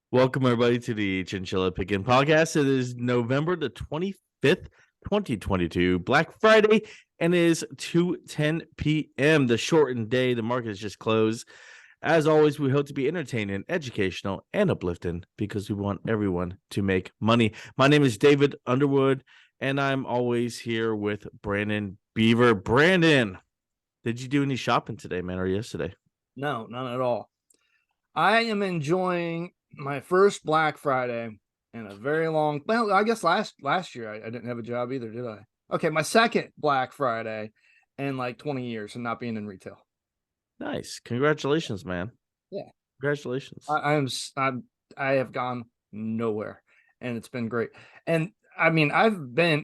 Welcome, everybody, to the Chinchilla Pickin' Podcast. It is November the 25th, 2022, Black Friday, and it is 2:10 p.m., the shortened day. The market is just closed. As always, we hope to be entertaining, educational, and uplifting because we want everyone to make money. My name is David Underwood, and I'm always here with Brandon Beaver. Brandon, did you do any shopping today, man, or yesterday? No, none at all. I am enjoying my first Black Friday in a very long. Well, I guess last year I didn't have a job either, did I? Okay, my second Black Friday in like 20 years and not being in retail. Nice. Congratulations, man. Yeah, Congratulations. I have gone nowhere, and it's been great. And I mean,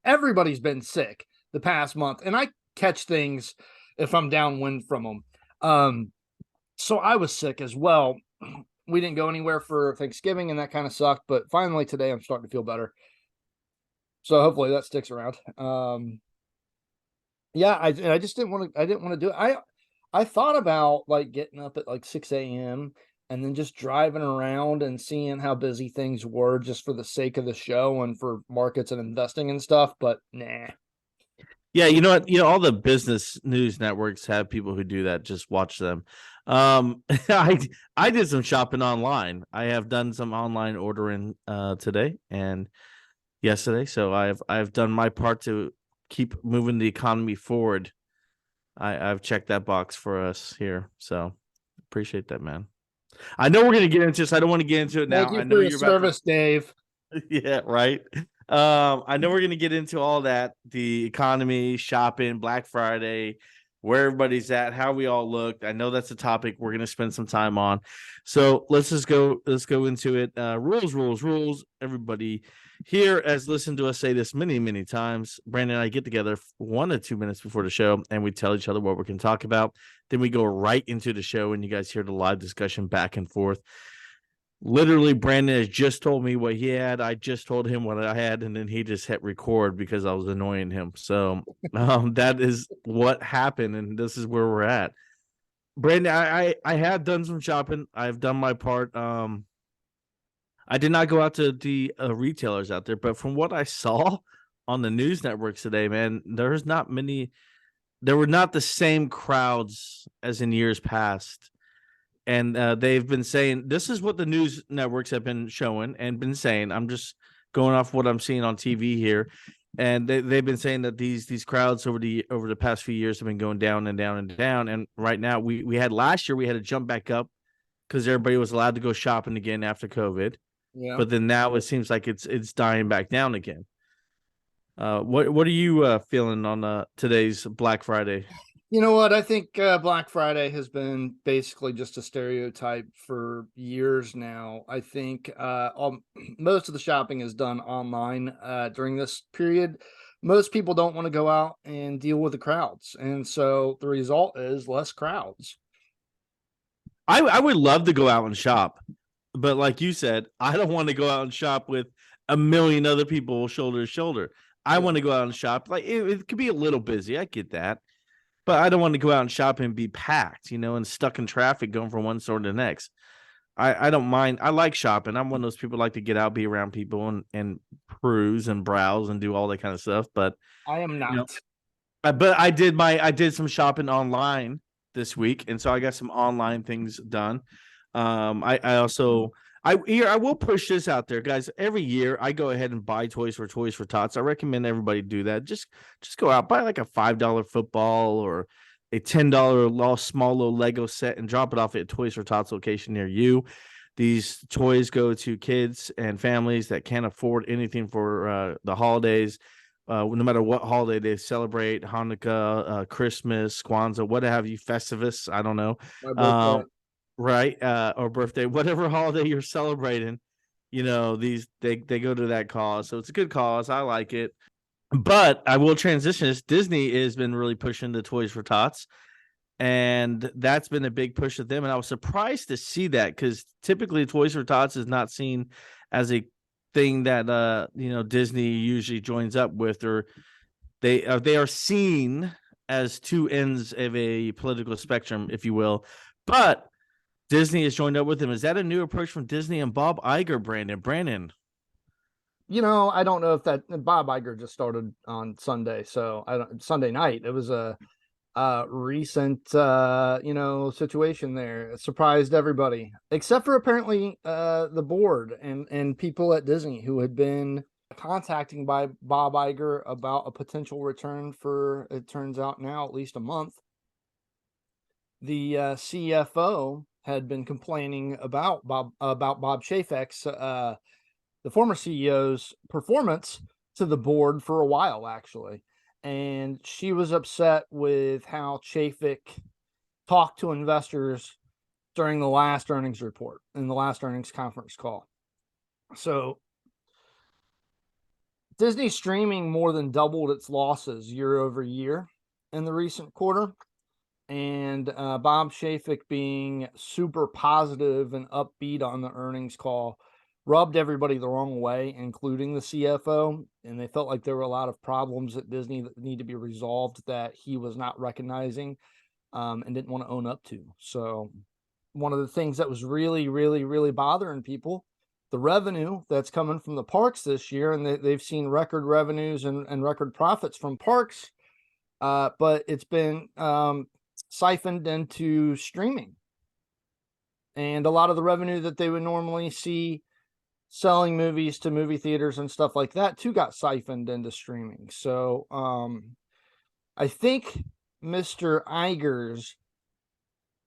everybody's been sick the past month, and I catch things if I'm downwind from them. So I was sick as well. We didn't go anywhere for Thanksgiving, and that kind of sucked. But finally today, I'm starting to feel better. So hopefully that sticks around. Yeah, I just didn't want to. I didn't want to do it. I thought about like getting up at like 6 a.m. and then just driving around and seeing how busy things were, just for the sake of the show and for markets and investing and stuff. But nah. Yeah, you know what? All the business news networks have people who do that. Just watch them. I did some shopping online. I have done some online ordering today and yesterday. So I've done my part to keep moving the economy forward. I've checked that box for us here. So appreciate that, man. I know we're gonna get into this. I don't want to get into it Thank now. you I know for your you're about to. service, Dave. Yeah, right. I know we're gonna get into all that, the economy, shopping, Black Friday, where everybody's at, how we all looked. I know that's a topic we're gonna spend some time on. So let's go into it. Rules. Everybody here has listened to us say this many, many times. Brandon and I get together 1 to 2 minutes before the show and we tell each other what we can talk about. Then we go right into the show and you guys hear the live discussion back and forth. Literally, Brandon has just told me what he had. I just told him what I had, and then he just hit record because I was annoying him. So that is what happened, and this is where we're at. Brandon, I have done some shopping. I've done my part. I did not go out to the retailers out there, but from what I saw on the news networks today, man, there's not many. There were not the same crowds as in years past and they've been saying this is what the news networks have been showing and been saying. I'm just going off what I'm seeing on TV here, and they've been saying that these crowds over the past few years have been going down and down and down. And right now, we had last year we had to jump back up because everybody was allowed to go shopping again after COVID, Yeah. but then now it seems like it's dying back down again. What are you feeling on today's Black Friday? You know what? I think Black Friday has been basically just a stereotype for years now. I think most of the shopping is done online during this period. Most people don't want to go out and deal with the crowds. And so the result is less crowds. I would love to go out and shop, but like you said, I don't want to go out and shop with a million other people shoulder to shoulder. I Yeah. want to go out and shop. Like it could be a little busy. I get that. But I don't want to go out and shop and be packed, and stuck in traffic going from one store to the next. I don't mind. I like shopping. I'm one of those people who like to get out, be around people and peruse and browse and do all that kind of stuff. But I am you know, not. but I did some shopping online this week, and so I got some online things done. I also I will push this out there, guys. Every year I go ahead and buy toys for tots. I recommend everybody do that. Just go out, buy like a $5 football or a $10 small little Lego set and drop it off at Toys for Tots location near you. These toys go to kids and families that can't afford anything for the holidays. No matter what holiday they celebrate, Hanukkah, Christmas, Kwanzaa, what have you, Festivus, I don't know. My Um, birthday. right, or birthday, whatever holiday you're celebrating, these they go to that cause. So it's a good cause. I like it. But I will transition this. Disney has been really pushing the Toys for Tots, and that's been a big push of them. And I was surprised to see that because typically Toys for Tots is not seen as a thing that Disney usually joins up with, or they are seen as two ends of a political spectrum, if you will. But Disney has joined up with him. Is that a new approach from Disney and Bob Iger, Brandon? Brandon. I don't know if that Bob Iger just started on Sunday, so I don't Sunday night. It was a recent situation there. It surprised everybody except for apparently the board and people at Disney who had been contacting by Bob Iger about a potential return for, it turns out now, at least a month. The CFO had been complaining about Bob Chapek's, the former CEO's performance to the board for a while, actually. And she was upset with how Chafik talked to investors during the last earnings report, in the last earnings conference call. So Disney streaming more than doubled its losses year over year in the recent quarter. And Bob Chafik being super positive and upbeat on the earnings call rubbed everybody the wrong way, including the CFO. And they felt like there were a lot of problems at Disney that need to be resolved that he was not recognizing and didn't want to own up to. So one of the things that was really, really, really bothering people, the revenue that's coming from the parks this year, and they've seen record revenues and record profits from parks, but it's been siphoned into streaming. And a lot of the revenue that they would normally see selling movies to movie theaters and stuff like that too got siphoned into streaming. So I think Mr. Iger's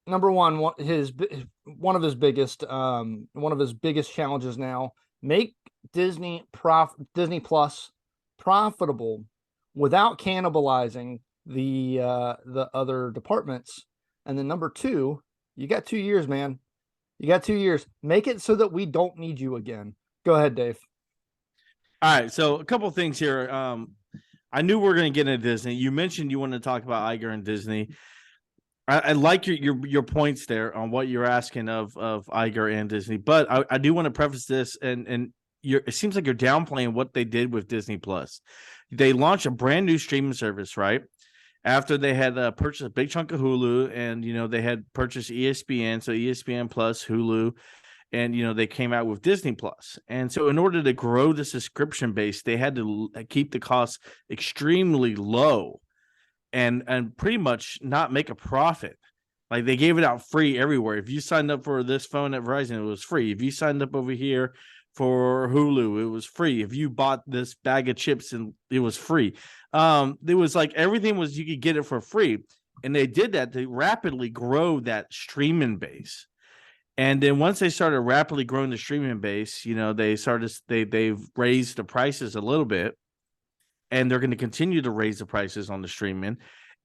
number one, one of his biggest challenges now, make Disney Plus profitable without cannibalizing the other departments. And then number two, you got 2 years, man. You got 2 years. Make it so that we don't need you again. Go ahead, Dave. All right, so a couple things here. I knew we were going to get into Disney. You mentioned you wanted to talk about Iger and Disney. I like your points there on what you're asking of Iger and Disney, but I do want to preface this, and it seems like you're downplaying what they did with Disney Plus. They launched a brand new streaming service, right? After they had purchased a big chunk of Hulu, and they had purchased ESPN, so ESPN Plus, Hulu, and they came out with Disney Plus. And so in order to grow the subscription base, they had to keep the costs extremely low and pretty much not make a profit. Like, they gave it out free everywhere. If you signed up for this phone at Verizon, it was free. If you signed up over here for Hulu, it was free. If you bought this bag of chips, and it was free. It was like everything was, you could get it for free. And they did that to rapidly grow that streaming base. And then once they started rapidly growing the streaming base, they've raised the prices a little bit, and they're going to continue to raise the prices on the streaming.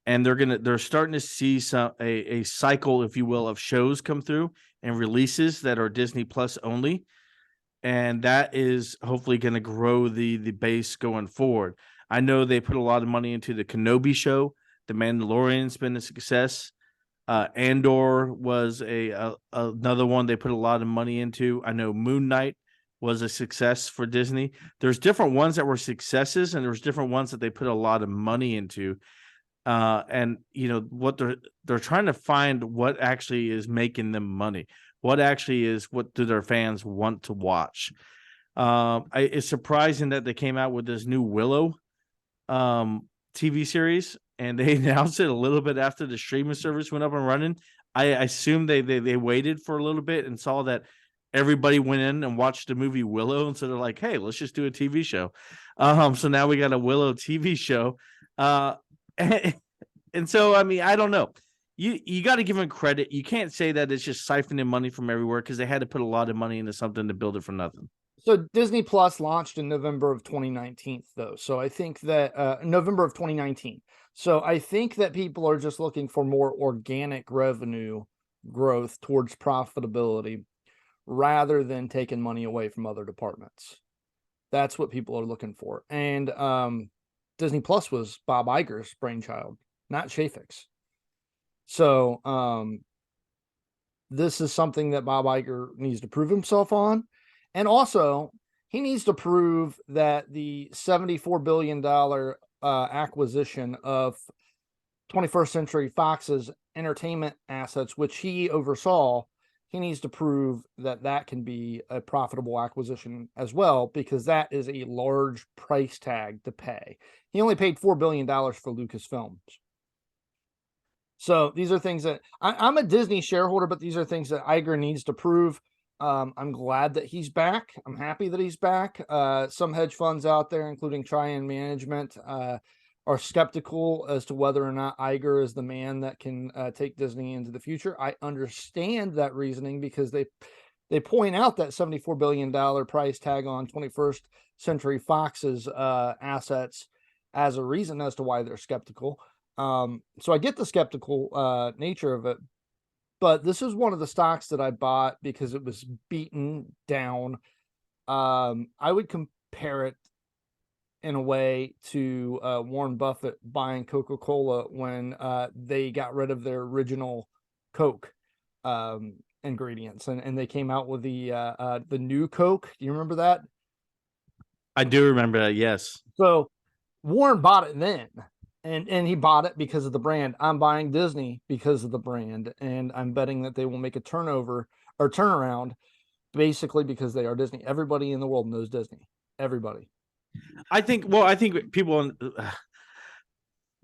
And they're starting to see a cycle, if you will, of shows come through and releases that are Disney Plus only. And that is hopefully going to grow the base going forward. I know they put a lot of money into the Kenobi show. The Mandalorian's been a success. Andor was another one they put a lot of money into. I know Moon Knight was a success for Disney. There's different ones that were successes, and there's different ones that they put a lot of money into. And what they're trying to find what actually is making them money. What actually is, what do their fans want to watch? It's surprising that they came out with this new Willow TV series, and they announced it a little bit after the streaming service went up and running. I assume they waited for a little bit and saw that everybody went in and watched the movie Willow, and so they're like, hey, let's just do a TV show. So now we got a Willow TV show. And so, I mean, I don't know. You got to give them credit. You can't say that it's just siphoning money from everywhere, because they had to put a lot of money into something to build it for nothing. So Disney Plus launched in November of 2019, though. So I think that November of 2019. So I think that people are just looking for more organic revenue growth towards profitability rather than taking money away from other departments. That's what people are looking for. And Disney Plus was Bob Iger's brainchild, not Chafik's. So this is something that Bob Iger needs to prove himself on. And also, he needs to prove that the $74 billion acquisition of 21st Century Fox's entertainment assets, which he oversaw, he needs to prove that that can be a profitable acquisition as well, because that is a large price tag to pay. He only paid $4 billion for Lucasfilms. So these are things that I'm a Disney shareholder, but these are things that Iger needs to prove. I'm glad that he's back. I'm happy that he's back. Some hedge funds out there, including Trian Management, are skeptical as to whether or not Iger is the man that can take Disney into the future. I understand that reasoning, because they point out that $74 billion price tag on 21st Century Fox's assets as a reason as to why they're skeptical. So I get the skeptical nature of it, but this is one of the stocks that I bought because it was beaten down. I would compare it in a way to Warren Buffett buying Coca-Cola when they got rid of their original Coke ingredients, and they came out with the new Coke. Do you remember that? I do remember that. Yes. So Warren bought it then, and he bought it because of the brand. I'm buying Disney because of the brand, and I'm betting that they will make a turnaround, basically because they are Disney. Everybody in the world knows Disney. Everybody. I think people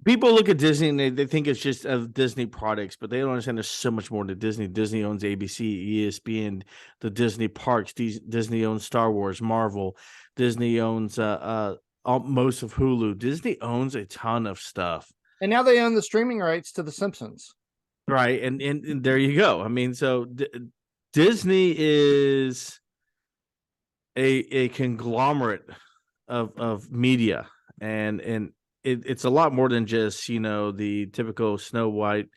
look at Disney and they think it's just Disney products, but they don't understand there's so much more to Disney. Disney owns ABC, ESPN, the Disney parks. Disney owns Star Wars, Marvel. Disney owns most of Hulu. Disney owns a ton of stuff. And now they own the streaming rights to The Simpsons. Right. And there you go. I mean, so Disney is a conglomerate of media, and it's a lot more than just, the typical Snow White,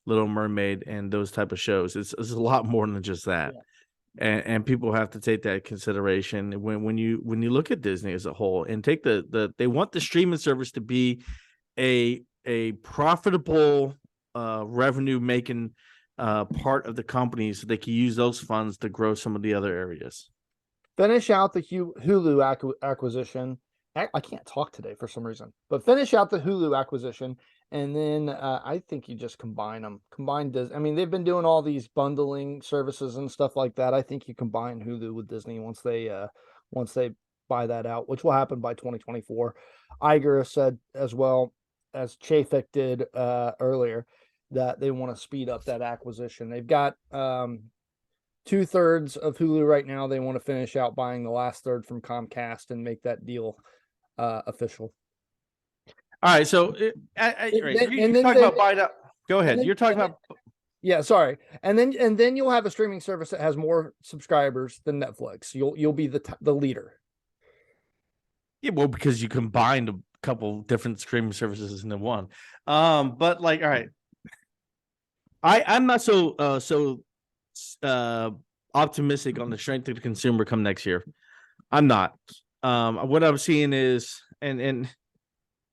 Little Mermaid, and those type of shows. It's a lot more than just that. Yeah. And people have to take that consideration when you look at Disney as a whole, and take they want the streaming service to be a profitable revenue making part of the company, so they can use those funds to grow some of the other areas. Finish out the Hulu acquisition. I can't talk today for some reason, but finish out the Hulu acquisition, and then I think you just combine them. I mean, they've been doing all these bundling services and stuff like that. I think you combine Hulu with Disney once they buy that out, which will happen by 2024. Iger has said, as well as Chafik did earlier, that they want to speed up that acquisition. They've got 2/3 of Hulu right now. They want to finish out buying the last third from Comcast and make that deal official. All right, so you're talking about buying up. Go ahead. You're talking about. Yeah, sorry. And then you'll have a streaming service that has more subscribers than Netflix. You'll be the leader. Yeah, well, because you combined a couple different streaming services into one. But all right, I'm not so optimistic on the strength of the consumer come next year. I'm not. What I'm seeing is, and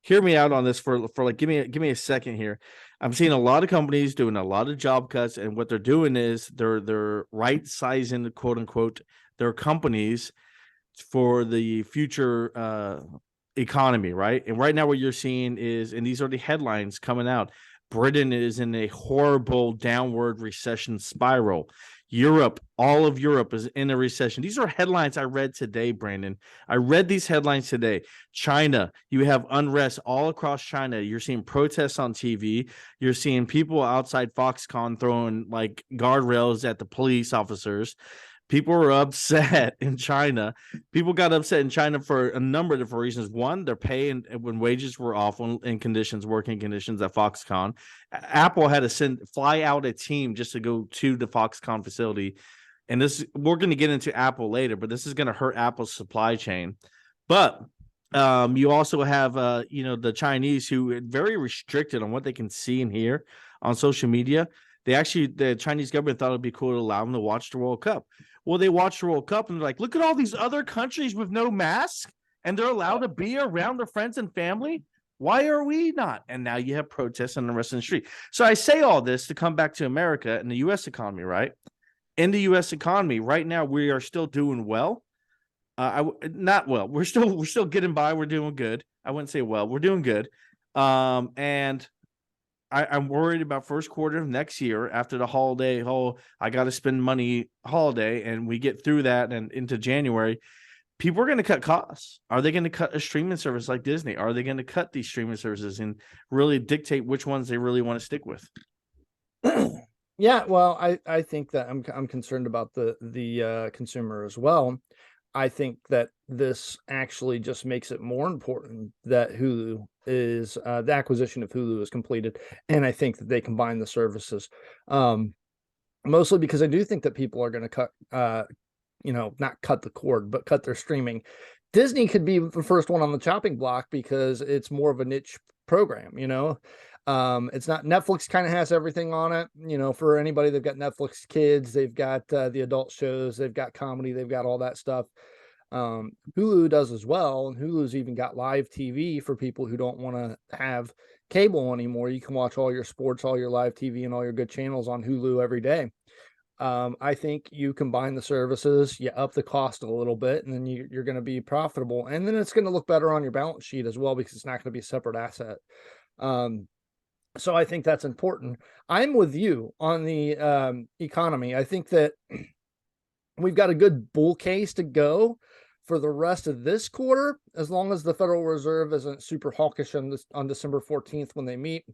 hear me out on this for give me a second here. I'm seeing a lot of companies doing a lot of job cuts, and what they're doing is they're right sizing, quote unquote, their companies for the future economy, right? And right now what you're seeing is, and these are the headlines coming out, Britain is in a horrible downward recession spiral. Europe, all of Europe is in a recession. These are headlines I read today, Brandon. I read these headlines today. China, you have unrest all across China. You're seeing protests on TV. You're seeing people outside Foxconn throwing guardrails at the police officers. People were upset in China. People got upset in China for a number of different reasons. One, their pay and when wages were awful in working conditions at Foxconn. Apple had to fly out a team just to go to the Foxconn facility. And we're going to get into Apple later, but this is going to hurt Apple's supply chain. But you also have, the Chinese, who are very restricted on what they can see and hear on social media. The Chinese government thought it'd be cool to allow them to watch the World Cup. Well, they watch the World Cup and they're like, look at all these other countries with no masks, and they're allowed to be around their friends and family. Why are we not? And now you have protests and the rest of the street. So I say all this to come back to America and the U.S. economy, right? In the U.S. economy right now, we are still doing well. Not well. We're still getting by. We're doing good. I wouldn't say well. We're doing good. And I'm worried about first quarter of next year after the holiday whole I got to spend money holiday, and we get through that and into January. People are going to cut costs. Are they going to cut a streaming service like Disney? Are they going to cut these streaming services and really dictate which ones they really want to stick with? Yeah, well, I think that I'm concerned about the consumer as well. I think that this actually just makes it more important that Hulu is the acquisition of Hulu is completed, and I think that they combine the services. Mostly because I do think that people are going to cut, not cut the cord, but cut their streaming. Disney could be the first one on the chopping block because it's more of a niche program, it's not Netflix kind of has everything on it, for anybody. They've got Netflix Kids, they've got the adult shows, they've got comedy, they've got all that stuff. Hulu does as well, and Hulu's even got live TV for people who don't want to have cable anymore. You can watch all your sports, all your live TV, and all your good channels on Hulu every day. I think you combine the services, you up the cost a little bit, and then you're going to be profitable, and then it's going to look better on your balance sheet as well because it's not going to be a separate asset. So I think that's important. I'm with you on the economy. I think that we've got a good bull case to go for the rest of this quarter, as long as the Federal Reserve isn't super hawkish on December 14th when they meet.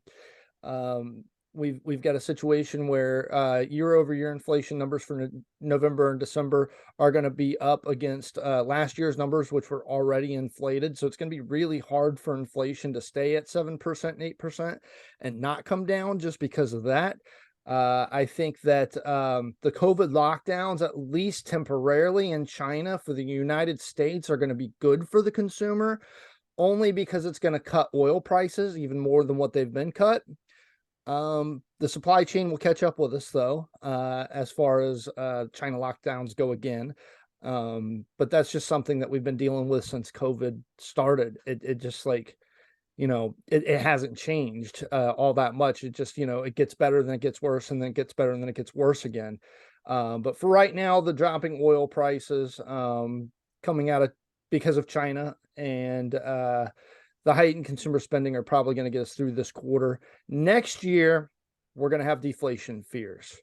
We've got a situation where year-over-year inflation numbers for November and December are going to be up against last year's numbers, which were already inflated. So it's going to be really hard for inflation to stay at 7% and 8% and not come down just because of that. I think that the COVID lockdowns, at least temporarily in China for the United States, are going to be good for the consumer, only because it's going to cut oil prices even more than what they've been cut. The supply chain will catch up with us, though, as far as China lockdowns go again. But that's just something that we've been dealing with since COVID started. It just it hasn't changed all that much. It just, it gets better, then it gets worse, and then it gets better, and then it gets worse again. But for right now, the dropping oil prices coming out of because of China and the heightened consumer spending are probably going to get us through this quarter. Next year, we're going to have deflation fears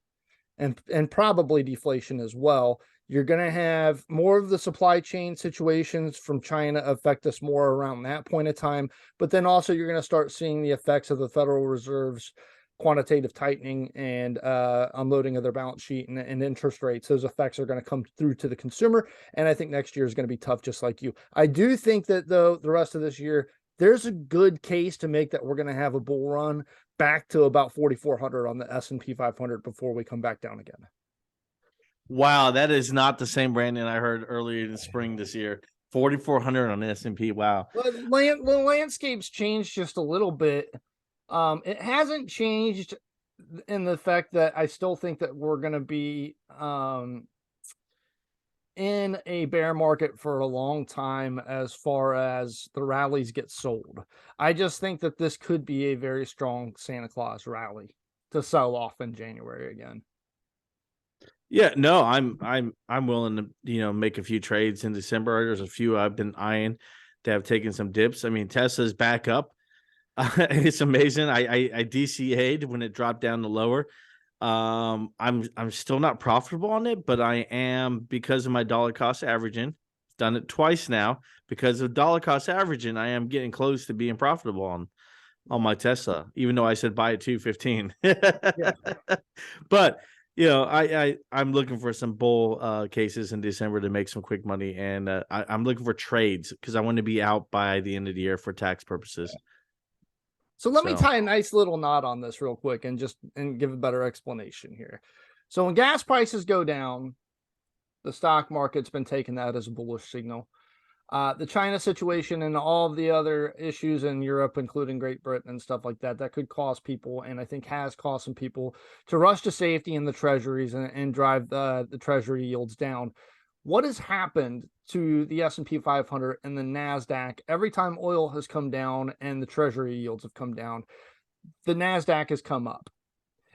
and probably deflation as well. You're going to have more of the supply chain situations from China affect us more around that point of time. But then also you're going to start seeing the effects of the Federal Reserve's quantitative tightening and unloading of their balance sheet and interest rates. Those effects are going to come through to the consumer. And I think next year is going to be tough, just like you. I do think that, though, the rest of this year, there's a good case to make that we're going to have a bull run back to about 4,400 on the S&P 500 before we come back down again. Wow, that is not the same Brandon I heard earlier in the spring this year. 4,400 on the S&P. Wow. Well, the landscape's changed just a little bit. It hasn't changed in the fact that I still think that we're going to be in a bear market for a long time as far as the rallies get sold. I just think that this could be a very strong Santa Claus rally to sell off in January again. Yeah, no, I'm willing to, make a few trades in December. There's a few I've been eyeing to have taken some dips. I mean, Tesla's back up. It's amazing. I DCA'd when it dropped down to lower. I'm still not profitable on it, but I am because of my dollar cost averaging. Done it twice now because of dollar cost averaging. I am getting close to being profitable on my Tesla, even though I said buy at 215. Yeah. But I'm looking for some bull cases in December to make some quick money, and I'm looking for trades because I want to be out by the end of the year for tax purposes. So let me tie a nice little knot on this real quick and give a better explanation here. So when gas prices go down, the stock market's been taking that as a bullish signal. The China situation and all of the other issues in Europe, including Great Britain and stuff like that, that could cause people, and I think has caused some people, to rush to safety in the treasuries and drive the treasury yields down. What has happened to the S&P 500 and the NASDAQ every time oil has come down and the treasury yields have come down? The NASDAQ has come up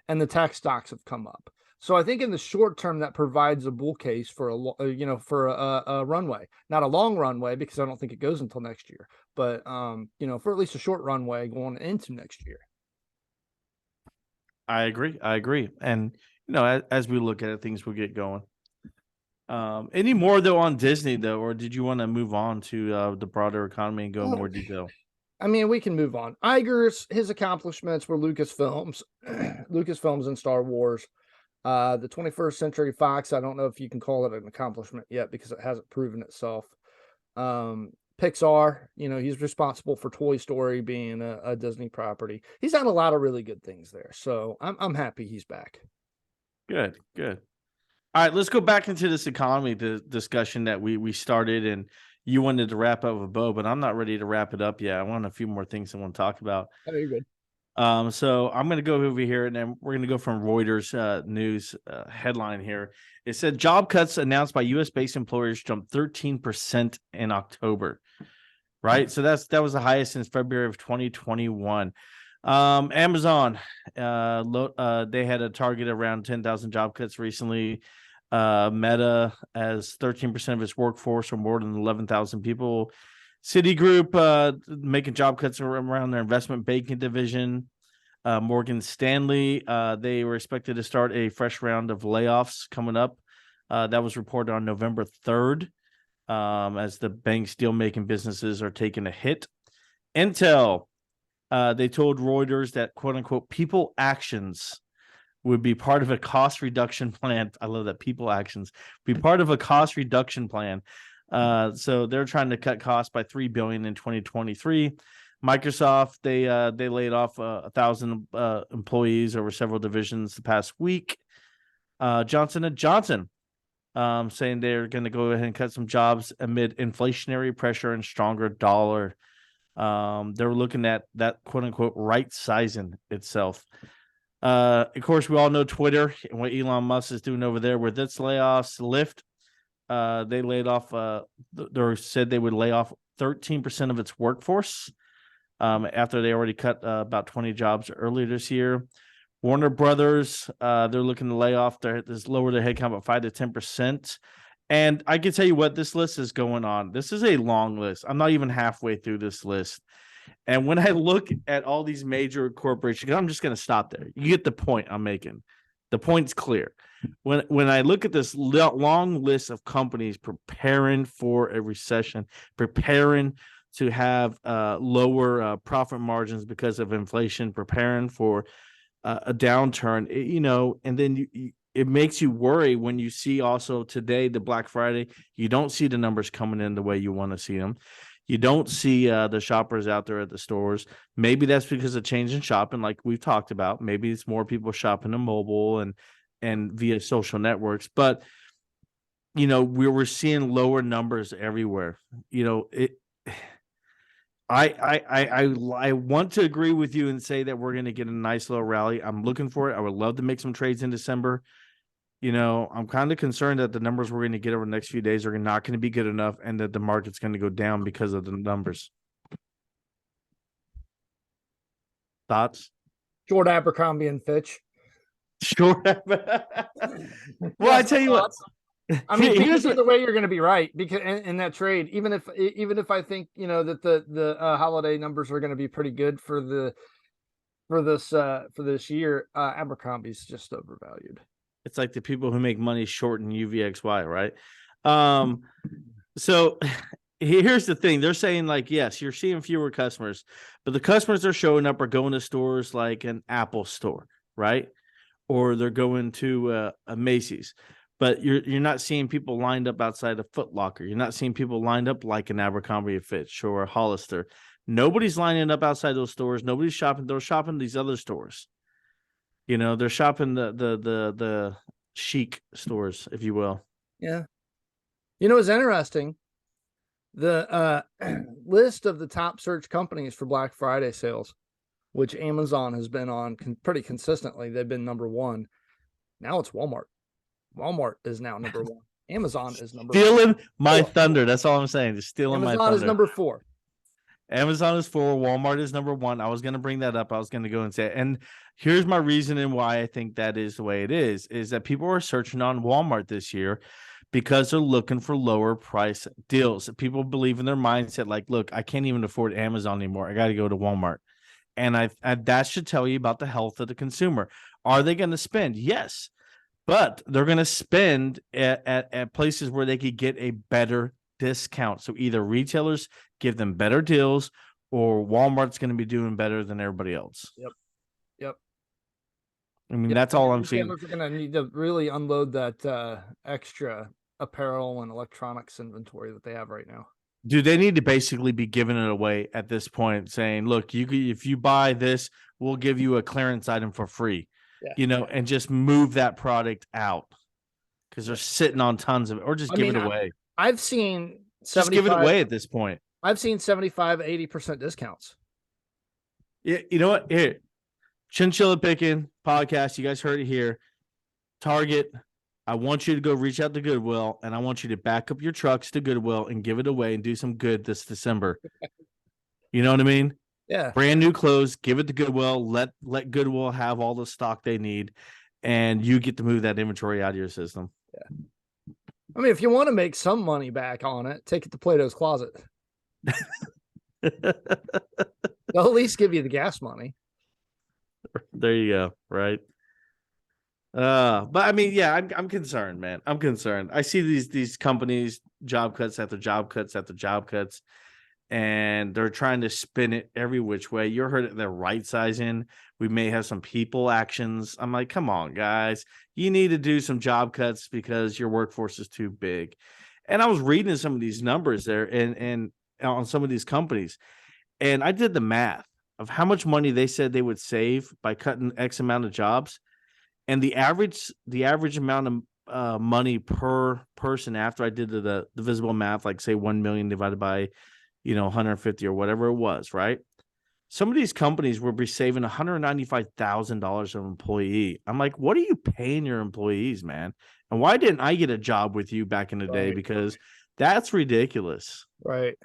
and the tech stocks have come up. So I think in the short term that provides a bull case for a runway, not a long runway because I don't think it goes until next year, but for at least a short runway going into next year. I agree. I agree. And as we look at it, things will get going. Any more though on Disney though, or did you want to move on to the broader economy and go in more detail? I mean, we can move on. Iger's his accomplishments were Lucasfilms, Lucasfilms and Star Wars. The 21st Century Fox, I don't know if you can call it an accomplishment yet because it hasn't proven itself. Pixar, he's responsible for Toy Story being a Disney property. He's done a lot of really good things there. So I'm happy he's back. Good, good. All right, let's go back into this economy discussion that we started, and you wanted to wrap up with Bo, but I'm not ready to wrap it up yet. I want a few more things I want to talk about. Oh, you're good. So I'm going to go over here, and then we're going to go from Reuters news headline here. It said job cuts announced by U.S.-based employers jumped 13% in October. Right, so that was the highest since February of 2021. Amazon, they had a target around 10,000 job cuts recently. Meta as 13% of its workforce, or more than 11,000 people. Citigroup making job cuts around their investment banking division. Morgan Stanley, they were expected to start a fresh round of layoffs coming up. That was reported on November 3rd, as the bank's deal-making businesses are taking a hit. Intel, they told Reuters that, quote-unquote, people actions would be part of a cost reduction plan. I love that, people actions be part of a cost reduction plan. So they're trying to cut costs by $3 billion in 2023. Microsoft, they laid off 1,000 employees over several divisions the past week. Johnson & Johnson, saying they're going to go ahead and cut some jobs amid inflationary pressure and stronger dollar. They're looking at that, quote unquote, right sizing itself. Of course, we all know Twitter and what Elon Musk is doing over there with its layoffs. Lyft, they laid off, they said they would lay off 13% of its workforce after they already cut about 20 jobs earlier this year. Warner Brothers, they're looking to lay off lower their headcount by 5 to 10%. And I can tell you what, this list is going on. This is a long list. I'm not even halfway through this list. And when I look at all these major corporations, I'm just going to stop there. You get the point I'm making. The point's clear. When I look at this long list of companies preparing for a recession, preparing to have lower profit margins because of inflation, preparing for a downturn, and then it makes you worry when you see also today, the Black Friday, you don't see the numbers coming in the way you want to see them. You don't see the shoppers out there at the stores. Maybe that's because of change in shopping, like we've talked about. Maybe it's more people shopping on mobile and via social networks. But we're seeing lower numbers everywhere. I want to agree with you and say that we're going to get a nice little rally. I'm looking for it. I would love to make some trades in December. I'm kind of concerned that the numbers we're going to get over the next few days are not going to be good enough, and that the market's going to go down because of the numbers. Thoughts? Short Abercrombie and Fitch. Sure. Well, I tell you what. I mean, here's the way you're going to be right, because in that trade, even if I think that the holiday numbers are going to be pretty good for this year, Abercrombie's just overvalued. It's like the people who make money short in UVXY, right? So here's the thing. They're saying, like, yes, you're seeing fewer customers, but the customers that are showing up are going to stores like an Apple store, right? Or they're going to a Macy's. But you're not seeing people lined up outside of Foot Locker. You're not seeing people lined up like an Abercrombie & Fitch or a Hollister. Nobody's lining up outside those stores. Nobody's shopping. They're shopping these other stores. They're shopping the chic stores, if you will. Yeah. It's interesting. The list of the top search companies for Black Friday sales, which Amazon has been on pretty consistently. They've been number one. Now it's Walmart. Walmart is now number one. Amazon is number stealing my thunder. That's all I'm saying. Just stealing my thunder. Amazon is number 4. Amazon is 4. Walmart is number 1. I was going to bring that up. I was going to go and say it. And here's my reasoning why I think that is the way it is that people are searching on Walmart this year because they're looking for lower price deals. People believe in their mindset, like, look, I can't even afford Amazon anymore. I got to go to Walmart. And that should tell you about the health of the consumer. Are they going to spend? Yes, but they're going to spend at places where they could get a better discount. So either retailers give them better deals, or Walmart's going to be doing better than everybody else. Yep. Yep. I mean, Yep. that's I all mean, I'm seeing. retailers are going to need to really unload that extra apparel and electronics inventory that they have right now. Dude, they need to basically be giving it away at this point, saying, "Look, if you buy this, we'll give you a clearance item for free." Yeah. And just move that product out because they're sitting on tons of it, or just give it away. I've seen Just give it away at this point. I've seen 75, 80% discounts. Yeah, you know what? Here, Chinchilla Picking podcast. You guys heard it here. Target. I want you to go reach out to Goodwill, and I want you to back up your trucks to Goodwill and give it away and do some good this December. You know what I mean? Yeah. Brand new clothes, give it to Goodwill. Let Goodwill have all the stock they need, and you get to move that inventory out of your system. Yeah. I mean, if you want to make some money back on it, take it to Plato's Closet. They'll at least give you the gas money. There you go. Right. But I mean, yeah, I'm concerned, man. I'm concerned. I see these companies, job cuts after job cuts after job cuts, and they're trying to spin it every which way. You heard it, they're right sizing. We may have some people actions. I'm like, come on, guys. You need to do some job cuts because your workforce is too big. And I was reading some of these numbers there and on some of these companies, and I did the math of how much money they said they would save by cutting X amount of jobs. And the average amount of money per person after I did the visible math, like say 1 million divided by 150 or whatever it was, right? Some of these companies will be saving $195,000 an employee. I'm like, what are you paying your employees, man? And why didn't I get a job with you back in the day? Because that's ridiculous. Right.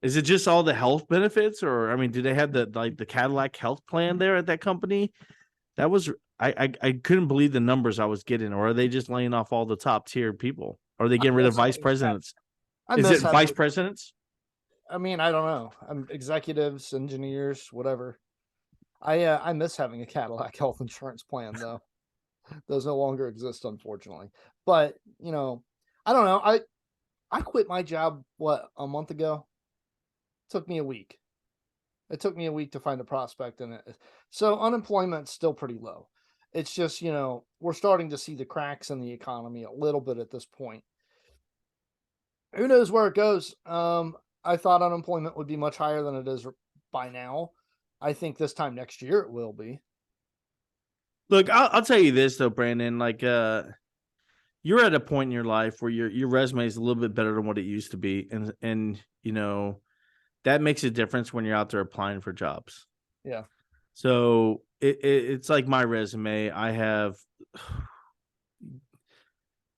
Is it just all the health benefits, or I mean, do they have the Cadillac health plan there at that company? That was I couldn't believe the numbers I was getting. Or are they just laying off all the top tier people? Or are they getting rid of vice presidents? Is it vice presidents? I mean, I don't know. Executives, engineers, whatever. I miss having a Cadillac health insurance plan though. Those no longer exist, unfortunately. But I don't know. I quit my job a month ago. It took me a week. It took me a week to find a prospect in it. So unemployment's still pretty low. It's just, we're starting to see the cracks in the economy a little bit at this point. Who knows where it goes? I thought unemployment would be much higher than it is by now. I think this time next year it will be. Look, I'll tell you this though, Brandon. Like, you're at a point in your life where your resume is a little bit better than what it used to be, and that makes a difference when you're out there applying for jobs. Yeah. So it's like my resume. I have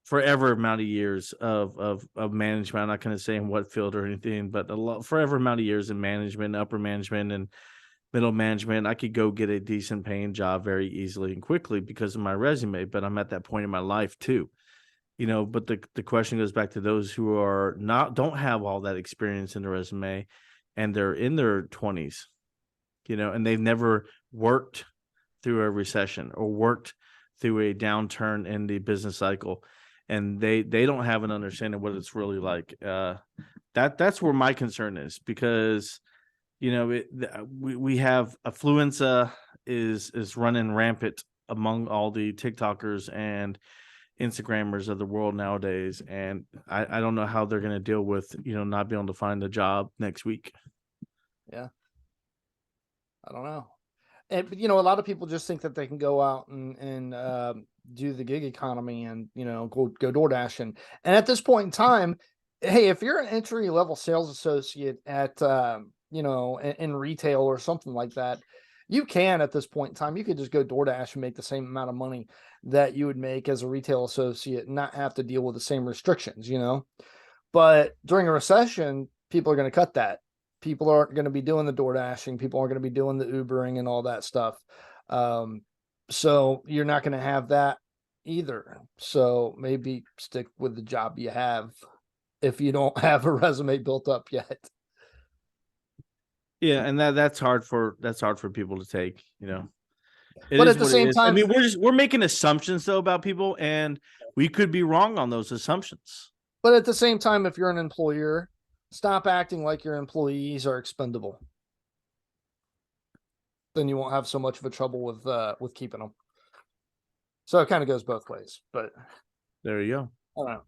forever amount of years of management. I'm not going to say in what field or anything, but forever amount of years in management, upper management, and middle management. I could go get a decent paying job very easily and quickly because of my resume. But I'm at that point in my life too. But the question goes back to those who don't have all that experience in the resume, and they're in their 20s, and they've never worked through a recession or worked through a downturn in the business cycle, and they don't have an understanding of what it's really like. That's where my concern is, because we have affluenza is running rampant among all the TikTokers and Instagrammers of the world nowadays, and I don't know how they're going to deal with not being able to find a job next week. Yeah, I don't know. And a lot of people just think that they can go out and do the gig economy and go DoorDash and at this point in time, hey, if you're an entry level sales associate at in retail or something like that, you can at this point in time you could just go DoorDash and make the same amount of money that you would make as a retail associate and not have to deal with the same restrictions. But during a recession, people are going to cut that. People aren't going to be doing the DoorDashing. People aren't going to be doing the Ubering and all that stuff. So you're not going to have that either. So maybe stick with the job you have if you don't have a resume built up yet. Yeah, and that's hard for people to take, It But is at the what it same is. I time, mean, we're making assumptions though about people, and we could be wrong on those assumptions. if you're an employer, stop acting like your employees are expendable. Then you won't have so much of a trouble with keeping them. So it kind of goes both ways. But There you go. I don't know.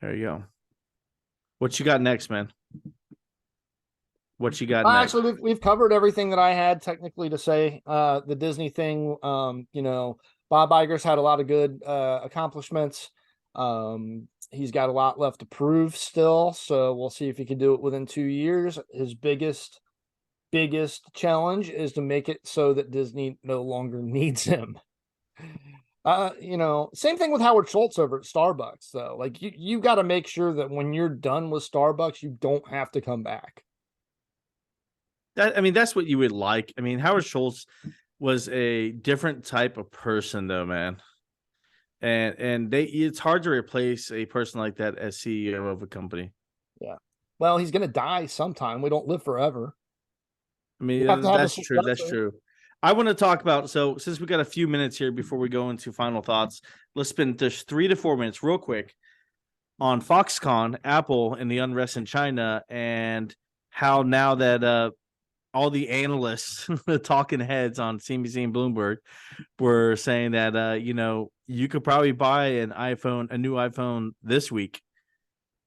There you go. What you got next, man? What you got next? Actually, we've covered everything that I had technically to say. The Disney thing, Bob Iger's had a lot of good accomplishments. He's got a lot left to prove still, so we'll see if he can do it within 2 years. His biggest challenge is to make it so that Disney no longer needs him. Same thing with Howard Schultz over at Starbucks, though. Like you got to make sure that when you're done with Starbucks, you don't have to come back. That's what you would like. I mean, Howard Schultz was a different type of person, though, man. And it's hard to replace a person like that as CEO of a company. Yeah. Well, he's gonna die sometime. We don't live forever. I mean, You have to have a that's true. That's successor. true. I want to talk about, so since we got a few minutes here before we go into final thoughts, let's spend just 3 to 4 minutes real quick on Foxconn, Apple, and the unrest in China, and how now that all the analysts, the talking heads on CNBC and Bloomberg, were saying that you could probably buy a new iPhone this week,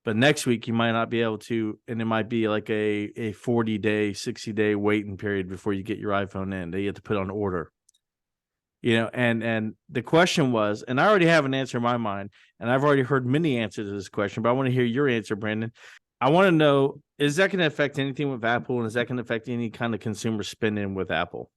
but next week you might not be able to, and it might be like a 40-day, 60-day waiting period before you get your iPhone in. That you have to put on order. And the question was, and I already have an answer in my mind, and I've already heard many answers to this question, but I want to hear your answer, Brandon. I want to know, is that going to affect anything with Apple, and is that going to affect any kind of consumer spending with Apple?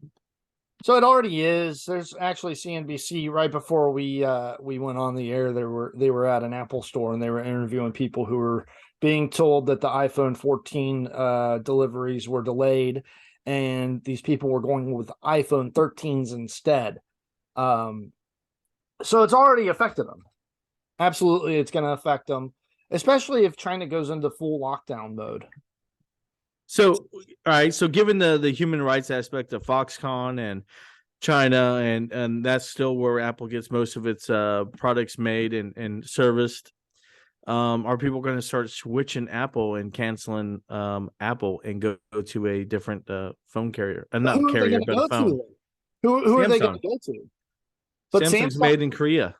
So it already is. There's actually CNBC right before we went on the air. They were at an Apple store and they were interviewing people who were being told that the iPhone 14 deliveries were delayed, and these people were going with iPhone 13s instead. So it's already affected them. Absolutely, it's going to affect them, especially if China goes into full lockdown mode. So, all right. So, given the human rights aspect of Foxconn and China, and that's still where Apple gets most of its products made and serviced, are people going to start switching Apple and canceling Apple and go to a different phone carrier? Not Who are they carrier, going to but a go phone. to? Who are they going Samsung. to go to? But Samsung's made in Korea.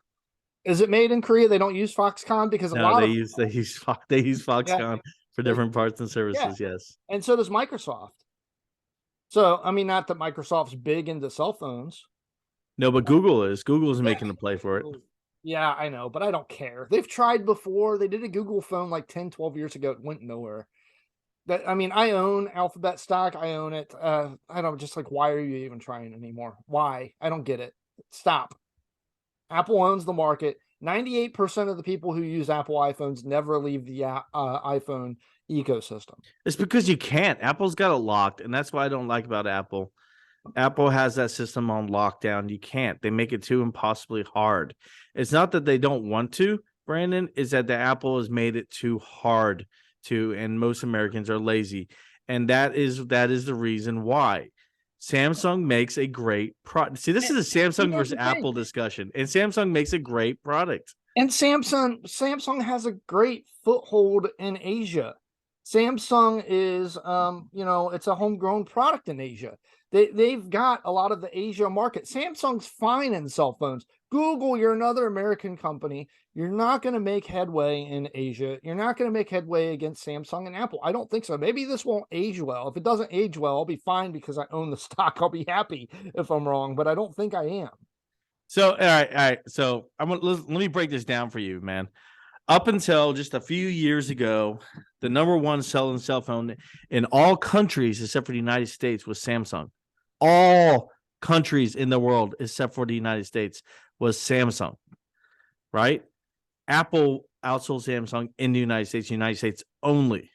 Is it made in Korea? They don't use Foxconn because a No, lot they of use yeah, Foxconn for different parts and yeah, services. Yes. and so does Microsoft. So I mean, not that Microsoft's big into cell phones. No, but Google is. Google's Yeah. making a play for it. Yeah, I know, but I don't care. They've tried before. They did a Google phone like 10, 12 years ago. It went nowhere. I own Alphabet stock. I own it. I don't just like, why are you even trying anymore? Why? I don't get it. Stop. Apple owns the market. 98% of the people who use Apple iPhones never leave the iPhone ecosystem. It's because you can't. Apple's got it locked, and that's what I don't like about Apple. Apple has that system on lockdown. You can't. They make it too impossibly hard. It's not that they don't want to, Brandon, is that the Apple has made it too hard to, and most Americans are lazy. And that is the reason why. Samsung makes a great product. See, this is a Samsung versus Apple discussion, and Samsung makes a great product. And Samsung has a great foothold in Asia. Samsung is, it's a homegrown product in Asia. They've got a lot of the Asia market. Samsung's fine in cell phones. Google, you're another American company. You're not going to make headway in Asia. You're not going to make headway against Samsung and Apple. I don't think so. Maybe this won't age well. If it doesn't age well, I'll be fine because I own the stock. I'll be happy if I'm wrong, but I don't think I am. So, all right. So let me break this down for you, man. Up until just a few years ago, the number one selling cell phone in all countries except for the United States was Samsung. All countries in the world except for the United States was Samsung, right? Apple outsold Samsung in the United States only.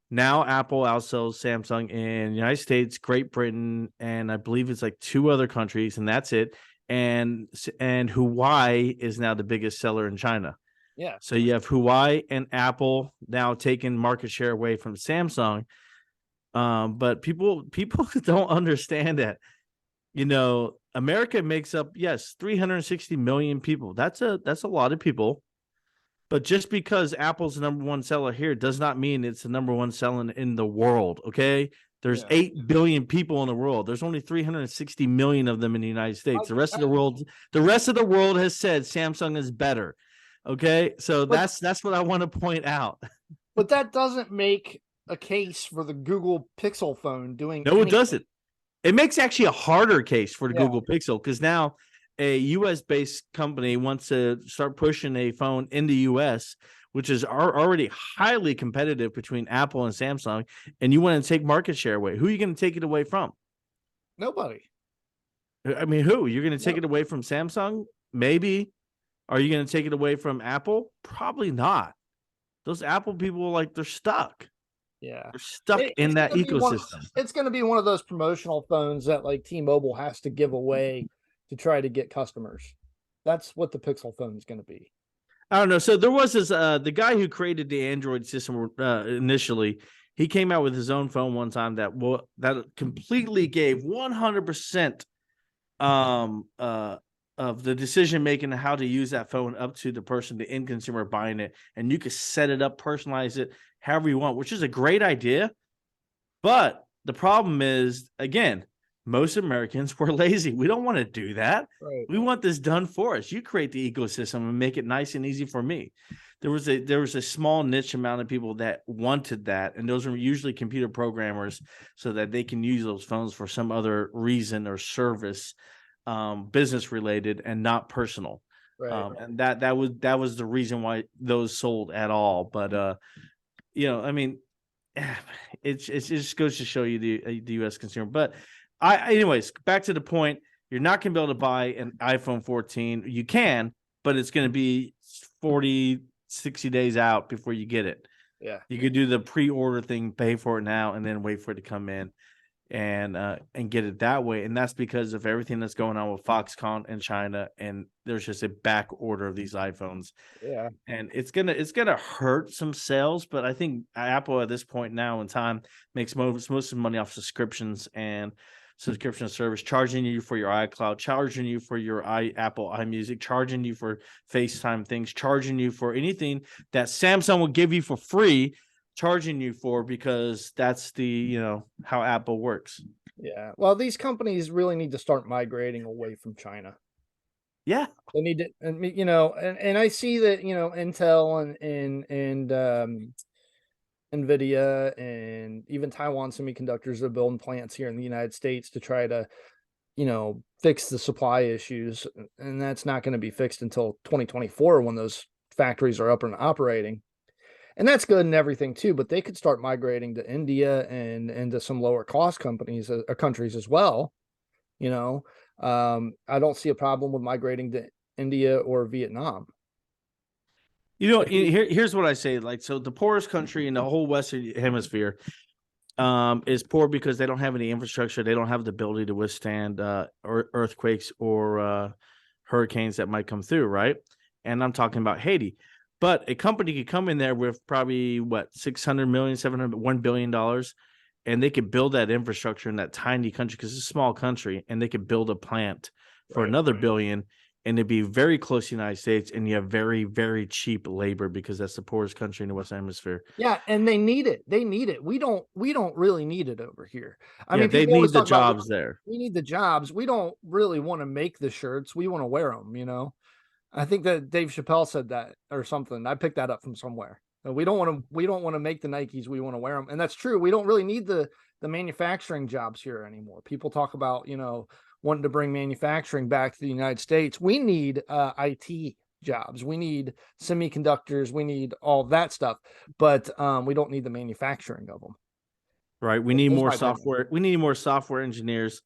Now Apple outsells Samsung in the United States, Great Britain, and I believe it's like 2 other countries, and that's it. And Huawei is now the biggest seller in China. Yeah. So you have Huawei and Apple now taking market share away from Samsung. But people don't understand that America makes up, yes, 360 million people. That's a lot of people. But just because Apple's the number one seller here does not mean it's the number one selling in the world. Okay. There's Yeah. 8 billion people in the world. There's only 360 million of them in the United States. I, The rest of the world has said Samsung is better. Okay. So but that's what I want to point out. but that doesn't make a case for the Google Pixel phone doing No, it anything. doesn't. It makes actually a harder case for the Yeah. Google Pixel because now a US based company wants to start pushing a phone in the US, which is already highly competitive between Apple and Samsung, and you want to take market share away. Who are you going to take it away from? Nobody. I mean, who? You're going to take No. it away from Samsung? Maybe. Are you going to take it away from Apple? Probably not. Those Apple people, like, they're stuck. Yeah. They're stuck in that ecosystem. It's going to be one of those promotional phones that like T-Mobile has to give away to try to get customers. That's what the Pixel phone is going to be. I don't know. So there was this the guy who created the Android system initially. He came out with his own phone one time that completely gave 100% of the decision making how to use that phone up to the person, the end consumer buying it, and you could set it up, personalize it however you want, which is a great idea. But the problem is, again, most Americans were lazy. We don't want to do that. Right. We want this done for us. You create the ecosystem and make it nice and easy for me. There was a small niche amount of people that wanted that, and those are usually computer programmers, so that they can use those phones for some other reason or service, business related and not personal. Right. And that was the reason why those sold at all. But I mean, it just goes to show you the U.S. consumer. But anyways, back to the point. You're not going to be able to buy an iPhone 14. You can, but it's going to be 40, 60 days out before you get it. Yeah. You could do the pre-order thing, pay for it now, and then wait for it to come in and get it that way. And that's because of everything that's going on with Foxconn and China, and there's just a back order of these iPhones. Yeah. And it's gonna hurt some sales, but I think Apple at this point now in time makes most of the money off subscriptions and subscription service, charging you for your iCloud, charging you for your Apple iMusic, charging you for FaceTime things, charging you for anything that Samsung will give you for free, charging you for, because that's how Apple works. Yeah. Well, these companies really need to start migrating away from China. Yeah. They need to, and I see that, Intel and NVIDIA and even Taiwan Semiconductors are building plants here in the United States to try to, fix the supply issues. And that's not going to be fixed until 2024 when those factories are up and operating. And that's good and everything too, but they could start migrating to India and to some lower cost companies or countries as well. I don't see a problem with migrating to India or Vietnam. Here's what I say. Like, so the poorest country in the whole Western Hemisphere is poor because they don't have any infrastructure. They don't have the ability to withstand earthquakes or hurricanes that might come through, right? And I'm talking about Haiti. But a company could come in there with probably what, 600 million, 700, $1 billion, and they could build that infrastructure in that tiny country because it's a small country, and they could build a plant for another billion, and it'd be very close to the United States, and you have very, very cheap labor because that's the poorest country in the Western Hemisphere. Yeah, and they need it. They need it. We don't really need it over here. I mean, they people always need the talk about, jobs there. we need the jobs. We don't really want to make the shirts. We want to wear them, I think that Dave Chappelle said that or something. I picked that up from somewhere. We don't want to make the Nikes. We want to wear them. And that's true. We don't really need the manufacturing jobs here anymore. People talk about, wanting to bring manufacturing back to the United States. We need IT jobs. We need semiconductors. We need all that stuff, but we don't need the manufacturing of them. Right. We need more software. We need more software engineers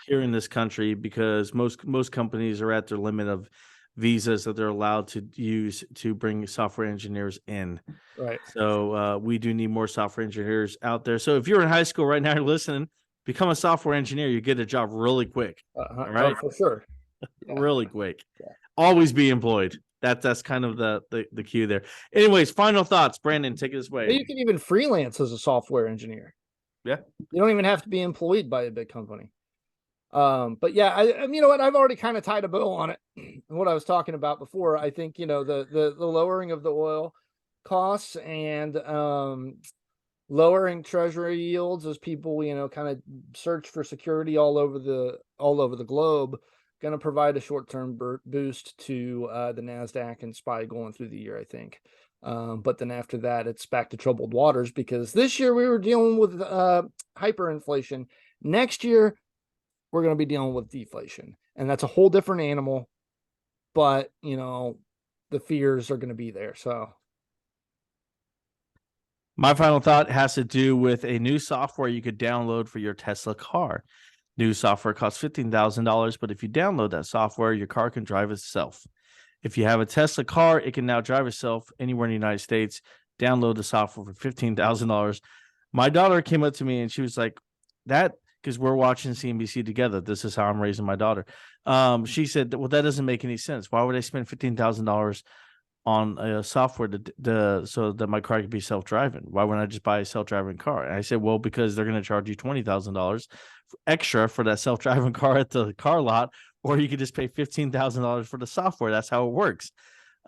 here in this country because most companies are at their limit of visas that they're allowed to use to bring software engineers in. Right. So we do need more software engineers out there. So if you're in high school right now, you're listening, become a software engineer. You get a job really quick. All right. Oh, for sure. Really quick. Yeah. Always be employed. That's kind of the cue there. Anyways, final thoughts. Brandon, take it away. You can even freelance as a software engineer. Yeah. You don't even have to be employed by a big company. But yeah, you know what, I've already kind of tied a bow on it. What I was talking about before, I think, you know, the lowering of the oil costs and lowering treasury yields as people, you know, kind of search for security all over the globe, going to provide a short-term boost to the Nasdaq and SPY going through the year, I think. But then after that, it's back to troubled waters, because this year we were dealing with hyperinflation. Next year we're going to be dealing with deflation, and that's a whole different animal. But you know, the fears are going to be there. So My final thought has to do with a new software you could download for your Tesla car. New software costs $15,000, but if you download that software, your car can drive itself. If you have a Tesla car, it can now drive itself anywhere in the United States. Download the software for $15,000. My daughter came up to me and she was like, "That," because we're watching CNBC together. This is how I'm raising my daughter. She said, "Well, that doesn't make any sense. Why would I spend $15,000 on a software so that my car could be self-driving? Why wouldn't I just buy a self-driving car?" And I said, "Well, because they're going to charge you $20,000 extra for that self-driving car at the car lot, or you could just pay $15,000 for the software. That's how it works."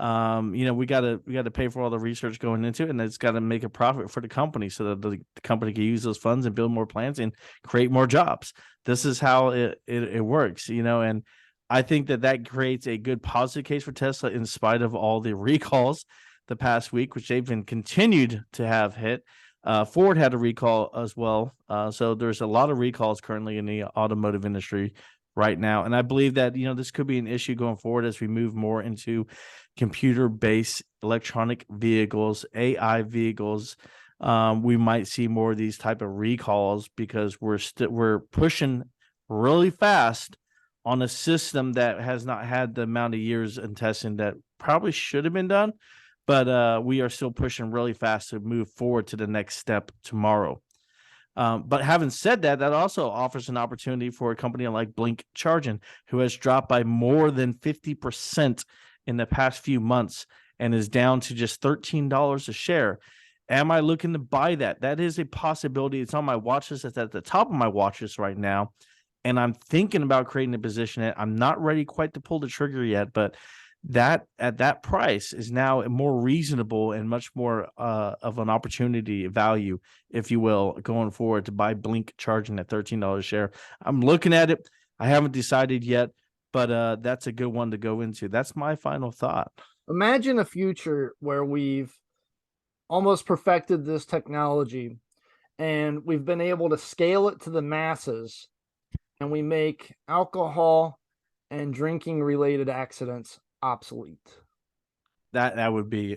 You know, we gotta pay for all the research going into it, and it's got to make a profit for the company so that the company can use those funds and build more plants and create more jobs. This is how it works, you know. And I think that creates a good positive case for Tesla, in spite of all the recalls the past week, which they've been continued to have hit. Ford had a recall as well. So there's a lot of recalls currently in the automotive industry right now. And I believe that, you know, this could be an issue going forward as we move more into computer-based electronic vehicles, AI vehicles. We might see more of these type of recalls because we're pushing really fast on a system that has not had the amount of years in testing that probably should have been done. But we are still pushing really fast to move forward to the next step tomorrow. But having said that, that also offers an opportunity for a company like Blink Charging, who has dropped by more than 50% in the past few months and is down to just $13 a share. Am I looking to buy that? That is a possibility. It's on my watch list. It's at the top of my watch list right now. And I'm thinking about creating a position. I'm not ready quite to pull the trigger yet, but that at that price is now more reasonable and much more of an opportunity value, if you will, going forward to buy Blink Charging at $13 a share. I'm looking at it. I haven't decided yet, but that's a good one to go into. That's my final thought. imagine a future where we've almost perfected this technology and we've been able to scale it to the masses, and we make alcohol and drinking related accidents obsolete. That would be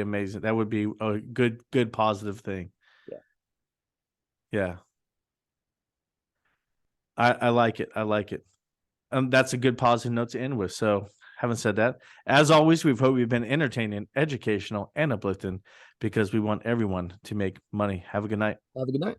amazing. That would be a good positive thing. Yeah. Yeah. I like it. I like it. That's a good positive note to end with. So, having said that, as always, we've been entertaining, educational, and uplifting, because we want everyone to make money. Have a good night. Have a good night.